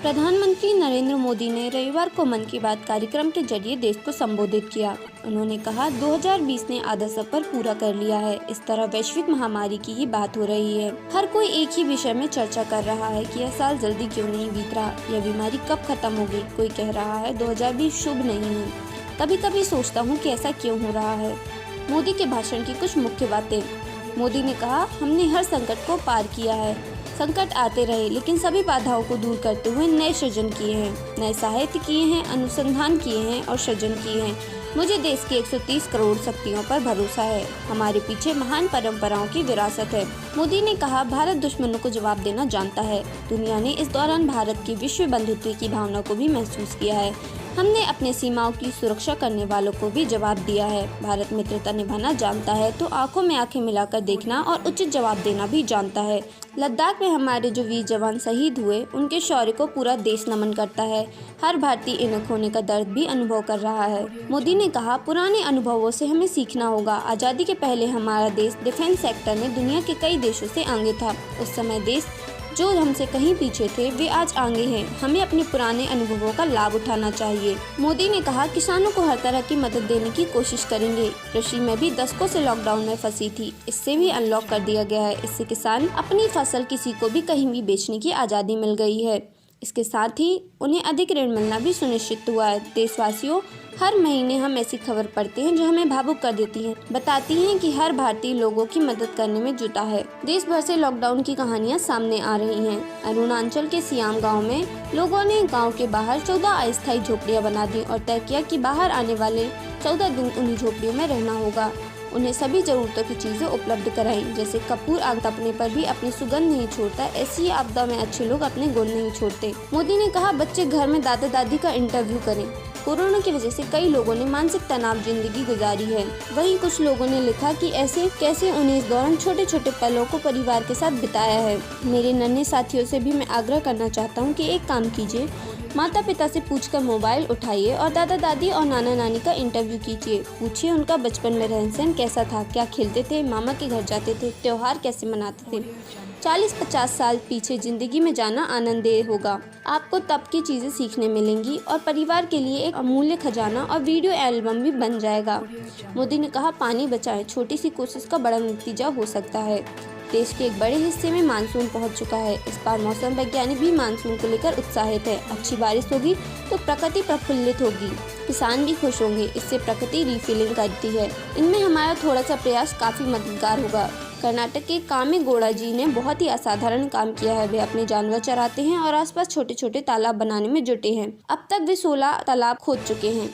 प्रधानमंत्री नरेंद्र मोदी ने रविवार को मन की बात कार्यक्रम के जरिए देश को संबोधित किया। उन्होंने कहा, 2020 ने आधा सफर पूरा कर लिया है। इस तरह वैश्विक महामारी की ही बात हो रही है। हर कोई एक ही विषय में चर्चा कर रहा है कि यह साल जल्दी क्यों नहीं बीत रहा, यह बीमारी कब खत्म होगी। कोई कह रहा है 2020 शुभ नहीं है। कभी कभी सोचता हूँ कि ऐसा क्यों हो रहा है। मोदी के भाषण की कुछ मुख्य बातें। मोदी ने कहा, हमने हर संकट को पार किया है। संकट आते रहे, लेकिन सभी बाधाओं को दूर करते हुए नए सृजन किए हैं, नए साहित्य किए हैं, अनुसंधान किए हैं और सृजन किए हैं। मुझे देश की 130 करोड़ शक्तियों पर भरोसा है। हमारे पीछे महान परंपराओं की विरासत है। मोदी ने कहा, भारत दुश्मनों को जवाब देना जानता है। दुनिया ने इस दौरान भारत की विश्व बंधुत्व की भावना को भी महसूस किया है। हमने अपने सीमाओं की सुरक्षा करने वालों को भी जवाब दिया है। भारत मित्रता निभाना जानता है तो आंखों में आंखें मिलाकर देखना और उचित जवाब देना भी जानता है। लद्दाख में हमारे जो वीर जवान शहीद हुए, उनके शौर्य को पूरा देश नमन करता है। हर भारतीय इन्हें खोने का दर्द भी अनुभव कर रहा है। मोदी ने कहा, पुराने अनुभवों से हमें सीखना होगा। आज़ादी के पहले हमारा देश डिफेंस सेक्टर में दुनिया के कई देशों से आगे था। उस समय देश जो हमसे कहीं पीछे थे, वे आज आगे हैं। हमें अपने पुराने अनुभवों का लाभ उठाना चाहिए। मोदी ने कहा, किसानों को हर तरह की मदद देने की कोशिश करेंगे। कृषि में भी दशकों से लॉकडाउन में फंसी थी, इससे भी अनलॉक कर दिया गया है। इससे किसान अपनी फसल किसी को भी कहीं भी बेचने की आज़ादी मिल गई है। इसके साथ ही उन्हें अधिक ऋण मिलना भी सुनिश्चित हुआ है। देशवासियों, हर महीने हम ऐसी खबर पढ़ते हैं जो हमें भावुक कर देती है, बताती हैं कि हर भारतीय लोगों की मदद करने में जुटा है। देश भर से लॉकडाउन की कहानियां सामने आ रही हैं। अरुणाचल के सियाम गांव में लोगों ने गांव के बाहर 14 अस्थायी झोपड़ियां बना दी और तय किया कि बाहर आने वाले 14 दिन उन्हीं झोपड़ियों में रहना होगा। उन्हें सभी जरूरतों की चीजें उपलब्ध कराईं, जैसे कपूर आग तपने पर भी अपनी सुगंध नहीं छोड़ता, ऐसी ही आपदा में अच्छे लोग अपने गुण नहीं छोड़ते। मोदी ने कहा, बच्चे घर में दादा दादी का इंटरव्यू करें। कोरोना की वजह से कई लोगों ने मानसिक तनाव जिंदगी गुजारी है। वहीं कुछ लोगों ने लिखा कि ऐसे कैसे उन्हें इस दौरान छोटे छोटे पलों को परिवार के साथ बिताया है। मेरे नन्हे साथियों से भी मैं आग्रह करना चाहता हूँ कि एक काम कीजिए, माता पिता से पूछकर मोबाइल उठाइए और दादा दादी और नाना नानी का इंटरव्यू कीजिए। पूछिए उनका बचपन में रहन सहन कैसा था, क्या खेलते थे, मामा के घर जाते थे, त्योहार कैसे मनाते थे। 40-50 साल पीछे जिंदगी में जाना आनंददेह होगा। आपको तब की चीज़ें सीखने मिलेंगी और परिवार के लिए एक अमूल्य खजाना और वीडियो एल्बम भी बन जाएगा। मोदी ने कहा, पानी बचाएं, छोटी सी कोशिश का बड़ा नतीजा हो सकता है। देश के एक बड़े हिस्से में मानसून पहुंच चुका है। इस बार मौसम वैज्ञानिक भी मानसून को लेकर उत्साहित है। अच्छी बारिश होगी तो प्रकृति प्रफुल्लित होगी, किसान भी खुश होंगे। इससे प्रकृति रिफिलिंग करती है। इनमें हमारा थोड़ा सा प्रयास काफ़ी मददगार होगा। कर्नाटक के कामेगौड़ा जी ने बहुत ही असाधारण काम किया है। वे अपने जानवर चराते हैं और आसपास छोटे छोटे तालाब बनाने में जुटे हैं। अब तक वे 16 तालाब खोद चुके हैं।